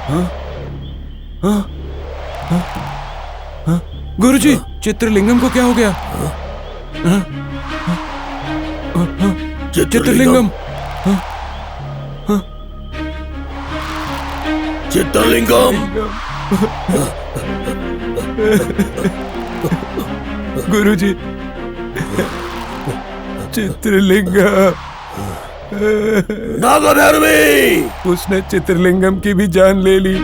हाँ? हाँ? हाँ? हाँ? गुरुजी, चित्रलिंगम को क्या हो गया? हाँ? हाँ? हाँ? चित्रलिंगम। हाँ? हाँ? चित्रलिंगम। गुरुजी, चित्रलिंगम। नागधर्मी, उसने चित्रलिंगम की भी जान ले ली।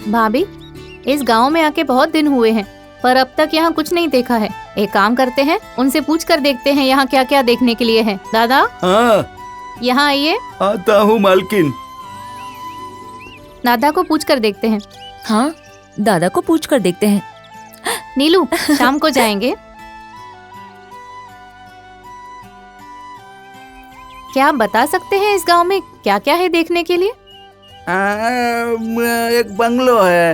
भाभी, इस गांव में आके बहुत दिन हुए हैं, पर अब तक यहाँ कुछ नहीं देखा है। एक काम करते हैं, उनसे पूछ कर देखते हैं यहाँ क्या क्या देखने के लिए है। दादा, हाँ यहाँ आइए। आता हूँ मालकिन। दादा को पूछ कर देखते हैं। हाँ, दादा को पूछ कर देखते हैं। नीलू, शाम को जाएंगे। क्या आप बता सकते हैं इस गांव में क्या क्या है देखने के लिए? एक बंगलो है,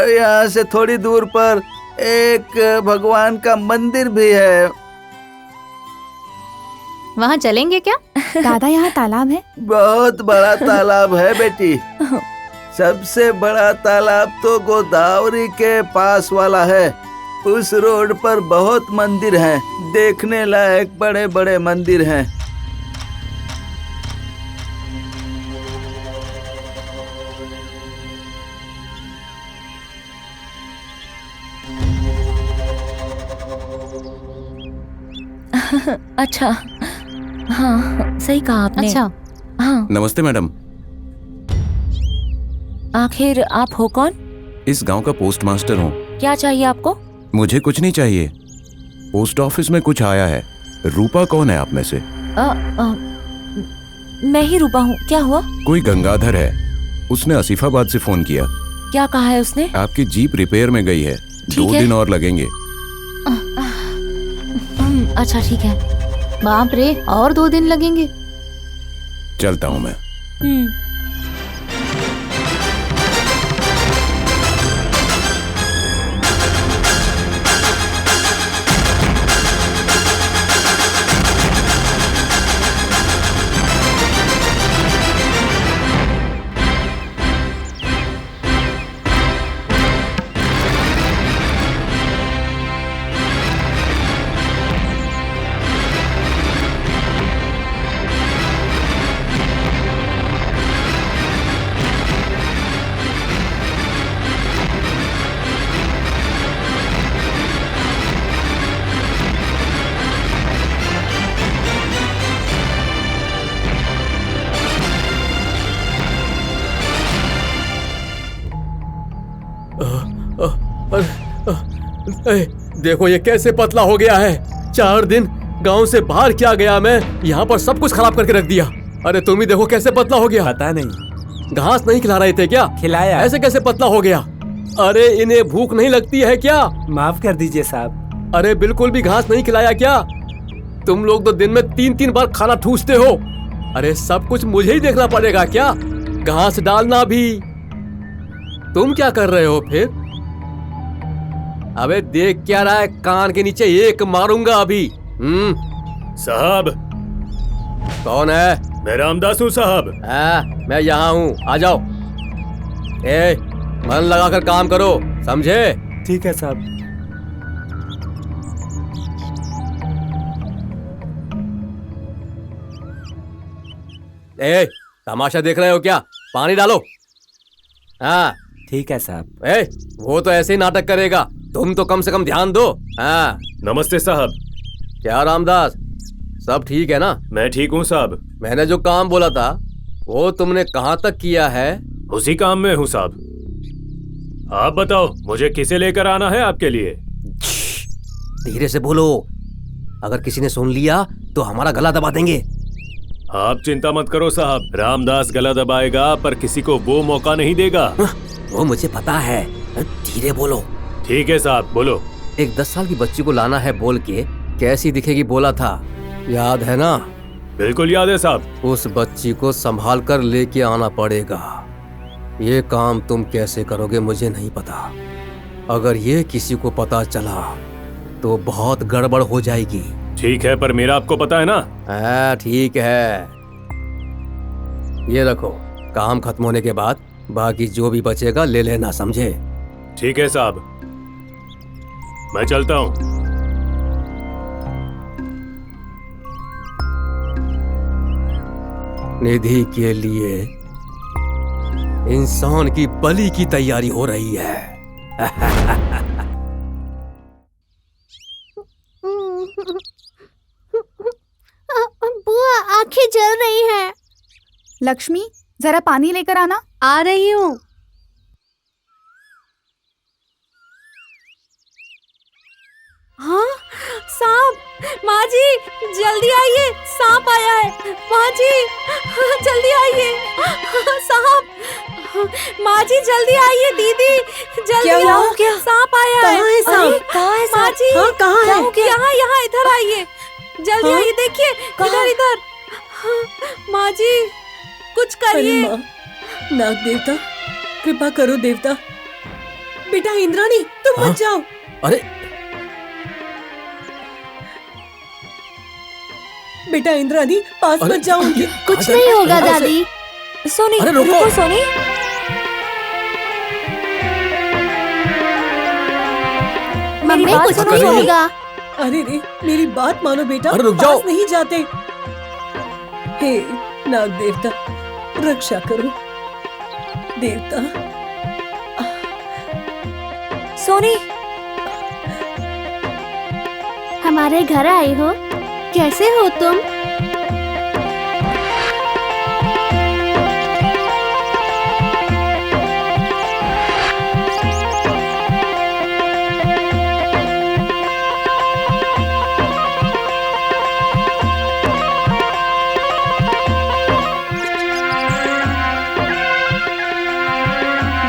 यहाँ से थोड़ी दूर पर एक भगवान का मंदिर भी है। वहाँ चलेंगे क्या? दादा, यहाँ तालाब है। बहुत बड़ा तालाब है बेटी। सबसे बड़ा तालाब तो गोदावरी के पास वाला है। उस रोड पर बहुत मंदिर हैं, देखने लायक बड़े बड़े मंदिर हैं। अच्छा, हाँ सही कहा आपने। अच्छा, हाँ। नमस्ते मैडम। आखिर आप हो कौन? इस गांव का पोस्ट मास्टर हूँ। क्या चाहिए आपको? मुझे कुछ नहीं चाहिए। पोस्ट ऑफिस में कुछ आया है। रूपा कौन है आप में से? मैं ही रूपा हूँ। क्या हुआ? कोई गंगाधर है, उसने आसिफाबाद से फोन किया। क्या कहा है उसने? आपकी जीप रिपेयर में गई है, 2 है। दिन और लगेंगे। अच्छा ठीक है। बाप रे, और 2 दिन लगेंगे। चलता हूँ मैं। देखो ये कैसे पतला हो गया है। 4 दिन गांव से बाहर क्या गया मैं, यहाँ पर सब कुछ खराब करके रख दिया। अरे तुम ही देखो कैसे पतला हो गया। पता नहीं, घास नहीं खिला रहे थे क्या? खिलाया। ऐसे कैसे पतला हो गया? अरे इन्हें भूख नहीं लगती है क्या? माफ कर दीजिए साहब। अरे बिल्कुल भी घास नहीं खिलाया क्या? तुम लोग तो दिन में 3-3 बार खाना ठूसते हो। अरे सब कुछ मुझे ही देखना पड़ेगा क्या? घास डालना भी। तुम क्या कर रहे हो फिर? अबे देख क्या रहा है? कान के नीचे एक मारूंगा अभी। साहब। कौन है? मैं रामदास हूँ साहब। मैं यहाँ हूँ, आ जाओ। मन लगाकर काम करो, समझे? ठीक है साहब। तमाशा देख रहे हो क्या? पानी डालो। हाँ ठीक है साहब। वो तो ऐसे ही नाटक करेगा, तुम तो कम से कम ध्यान दो। हाँ। नमस्ते साहब। क्या रामदास, सब ठीक है ना? मैं ठीक हूँ साहब। मैंने जो काम बोला था वो तुमने कहाँ तक किया है? उसी काम में हूँ साहब। आप बताओ मुझे किसे लेकर आना है आपके लिए? धीरे से बोलो, अगर किसी ने सुन लिया तो हमारा गला दबा देंगे। आप चिंता मत करो साहब, रामदास गला दबाएगा पर किसी को वो मौका नहीं देगा। वो मुझे पता है, धीरे बोलो। ठीक है साहब, बोलो। एक 10 साल की बच्ची को लाना है बोल के कैसी दिखेगी बोला था, याद है ना? बिल्कुल याद है साहब। उस बच्ची को संभाल कर लेके आना पड़ेगा। ये काम तुम कैसे करोगे मुझे नहीं पता। अगर ये किसी को पता चला तो बहुत गड़बड़ हो जाएगी। ठीक है, पर मेरा आपको पता है ना। ठीक है, ये रखो। काम खत्म होने के बाद बाकी जो भी बचेगा ले लेना, समझे? ठीक है साहब, मैं चलता हूँ। निधि के लिए इंसान की बलि की तैयारी हो रही है। बुआ, आंखें जल रही हैं। लक्ष्मी, जरा पानी लेकर आना। आ रही हूँ। हाँ, सांप! माँ जी, जल्दी आइए, सांप आया है। माँ जी, जल्दी आइए, सांप! माँ जी, जल्दी आइए। दीदी, जल्दी क्या आओ। हुआ? क्या? सांप आया है। कहाँ है सांप? अरे, कहाँ है माँ सांप? जी, हाँ, कहाँ है? यहाँ, इधर आइए। जल्दी हाँ? आइए, देखिए, कहाँ? इधर। हाँ, माँ जी, कुछ अरे करिए। माँ, नाग देवता, कृपा करो देवता। बेटा इंद्राणी, तुम हाँ? मत जाओ। अरे बेटा इंद्राणी, पास अरे, मत जाओ उनके। कुछ नहीं होगा दादी। सोनी, अरे, रुको। रुको सोनी। मम्मी, बात कुछ सुनो, नहीं सोनी। होगा। अरे रे, मेरी बात मानो बेटा। अरे, रुक पास जाओ। नहीं जाते। हे नाग देवता, रक्षा करो देवता। सोनी, हमारे घर आए हो? कैसे हो तुम?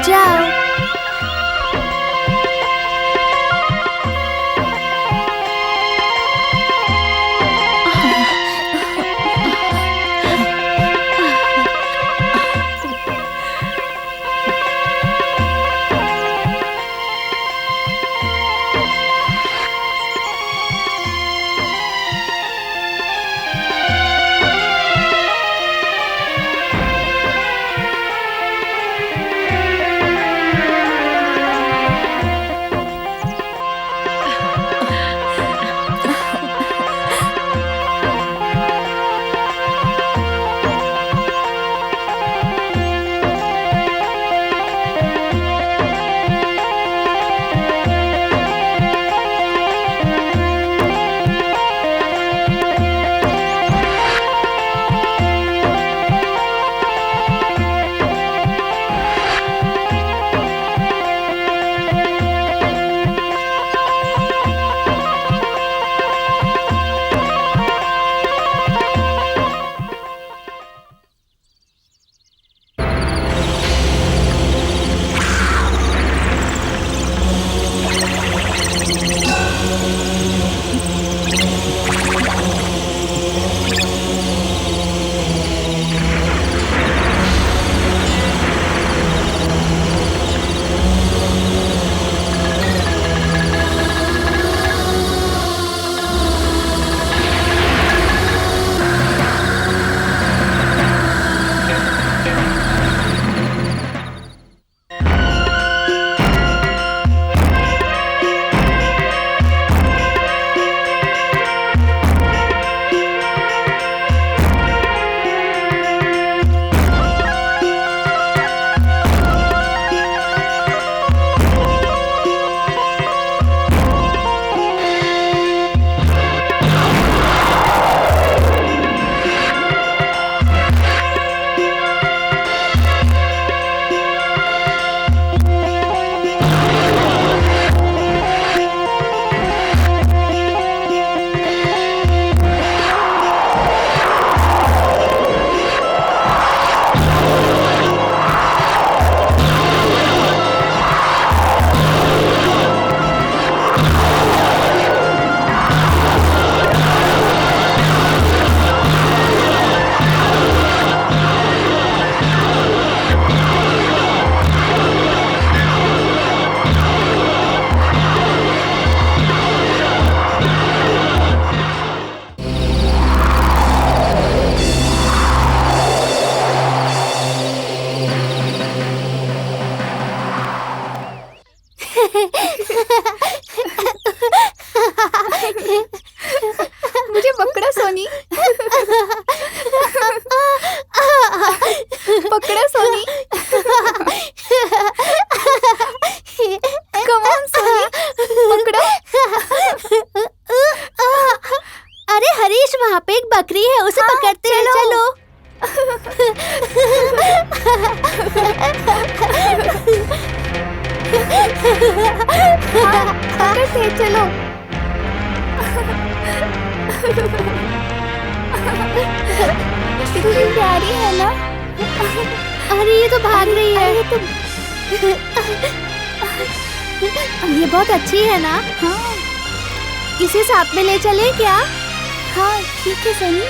जाओ। पकड़ते चलो। कितनी प्यारी है ना। अरे ये तो भाग रही है। ये बहुत अच्छी है ना। हाँ। इसे साथ में ले चले क्या? हाँ ठीक है सनी।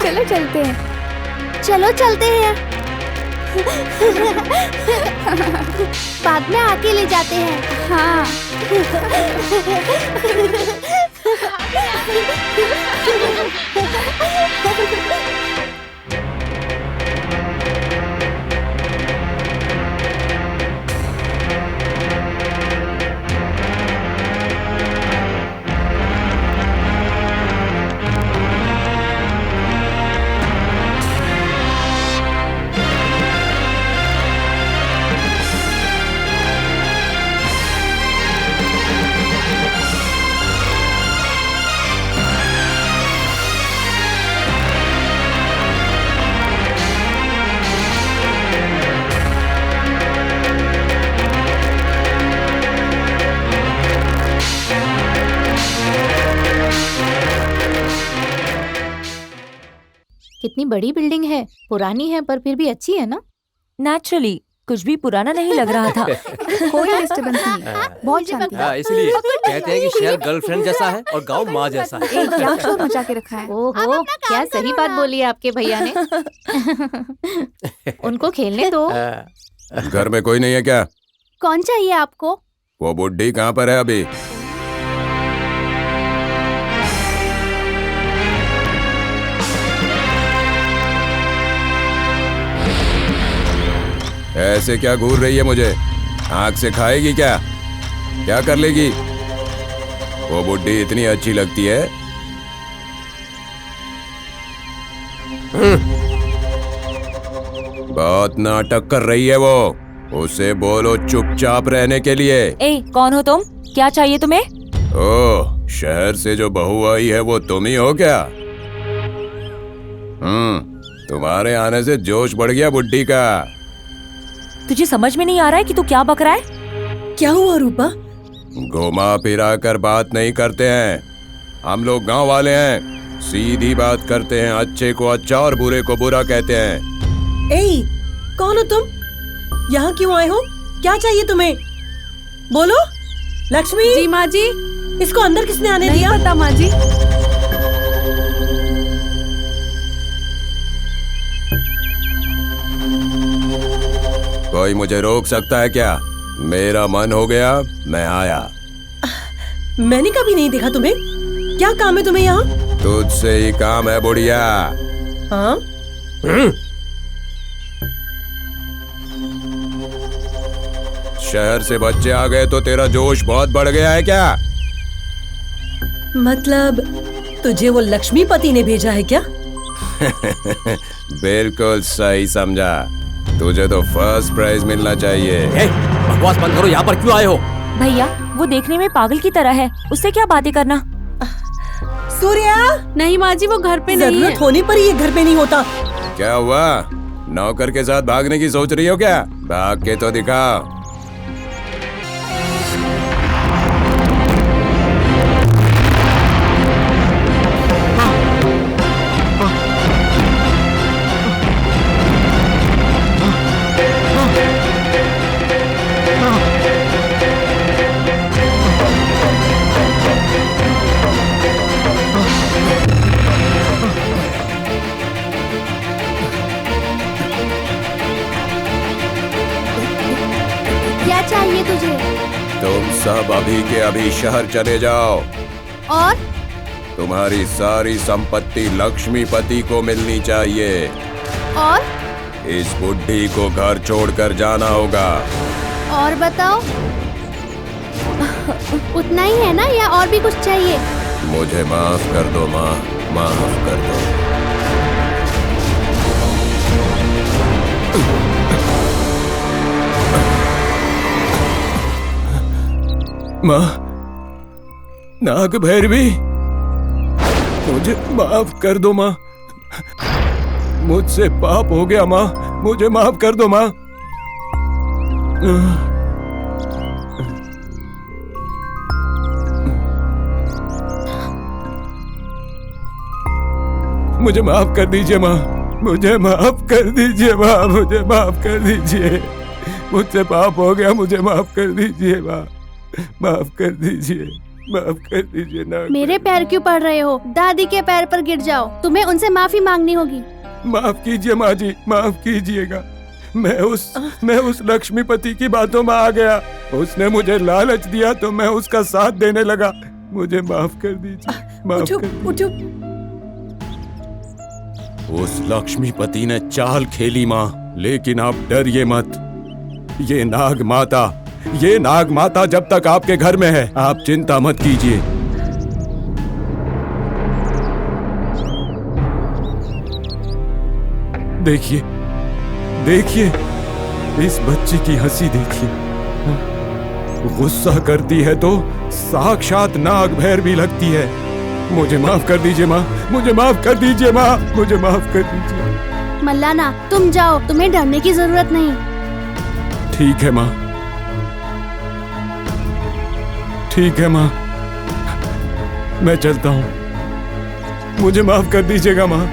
चलो चलते हैं। चलो चलते हैं। बाद में आके ले जाते हैं। हाँ। कितनी बड़ी बिल्डिंग है, पुरानी है पर फिर भी अच्छी है ना। नेचुरली कुछ भी पुराना नहीं लग रहा था। कोई डिस्टर्बेंस नहीं है, बहुत शांति है। इसलिए कहते हैं कि शहर गर्लफ्रेंड जैसा है और गांव माँ जैसा है। क्या शोर मचा के रखा है। ओहो, क्या सही बात बोली है आपके भैया ने। उनको खेलने दो। घर में कोई नहीं है क्या? कौन चाहिए आपको? वो बुड्ढी कहाँ पर है अभी? ऐसे क्या घूर रही है मुझे? आँख से खाएगी क्या? क्या कर लेगी? वो बुड्ढी इतनी अच्छी लगती है। बहुत नाटक कर रही है वो। उसे बोलो चुपचाप रहने के लिए। ए, कौन हो तुम? क्या चाहिए तुम्हें? ओह, शहर से जो बहू आई है वो तुम ही हो क्या? तुम्हारे आने से जोश बढ़ गया बुड्ढी का। तुझे समझ में नहीं आ रहा है कि तू क्या बक रहा है? क्या हुआ रूपा? घुमा फिरा कर बात नहीं करते हैं। हम लोग गांव वाले हैं, सीधी बात करते हैं। अच्छे को अच्छा और बुरे को बुरा कहते हैं। ए, कौन हो तुम? यहाँ क्यों आए हो? क्या चाहिए तुम्हें? बोलो। लक्ष्मी। जी माँ जी। इसको अंदर किसने आने नहीं दिया? पता माँ जी। कोई मुझे रोक सकता है क्या? मेरा मन हो गया, मैं आया। मैंने कभी नहीं देखा तुम्हें। क्या काम है तुम्हें यहाँ? तुझसे ही काम है बुढ़िया। हाँ? शहर से बच्चे आ गए तो तेरा जोश बहुत बढ़ गया है क्या? मतलब तुझे वो लक्ष्मीपति ने भेजा है क्या? बिल्कुल सही समझा। तुझे तो फर्स्ट प्राइज मिलना चाहिए। बकवास बंद करो। यहाँ पर क्यों आए हो? भैया, वो देखने में पागल की तरह है, उससे क्या बातें करना। सूर्या। नहीं माँ जी, वो घर पे नहीं है। जरूरत होने पर ये घर पे नहीं होता। क्या हुआ? नौकर के साथ भागने की सोच रही हो क्या? भाग के तो दिखाओ। क्या चाहिए तुझे? तुम सब अभी के अभी शहर चले जाओ। और तुम्हारी सारी संपत्ति लक्ष्मीपति को मिलनी चाहिए। और इस बुड्ढी को घर छोड़कर जाना होगा। और बताओ, उतना ही है ना या और भी कुछ चाहिए? मुझे माफ कर दो माँ, माफ कर दो। माँ, नाग भैरवी, मुझे माफ कर दो माँ। मुझसे पाप हो गया माँ। मुझे माफ कर दो माँ। मुझे माफ कर दीजिए माँ, मुझे माफ कर दीजिए माँ, मुझे माफ कर दीजिए। मुझसे पाप हो गया, मुझे माफ कर दीजिए माँ, माफ कर दीजिए, माफ कर दीजिए ना। मेरे पैर क्यों पड़ रहे हो? दादी के पैर पर गिर जाओ, तुम्हें उनसे माफी मांगनी होगी। माफ कीजिए माँ जी, माफ कीजिएगा। मैं उस लक्ष्मीपति की बातों में आ गया। उसने मुझे लालच दिया तो मैं उसका साथ देने लगा। मुझे माफ कर दीजिए, माफ कर दीजिए। उठो। उस लक्ष्मीपति ने चाल खेली माँ, लेकिन आप डरिए मत। ये नाग माता जब तक आपके घर में है, आप चिंता मत कीजिए। देखिए देखिए, इस बच्ची की हंसी देखिए। गुस्सा करती है तो साक्षात नाग भैर भी लगती है। मुझे माफ कर दीजिए माँ, मुझे माफ कर दीजिए माँ, मुझे माफ कर दीजिए। मल्लाना, तुम जाओ, तुम्हें डरने की जरूरत नहीं। ठीक है माँ, ठीक है माँ, मैं चलता हूँ। मुझे माफ कर दीजिएगा माँ।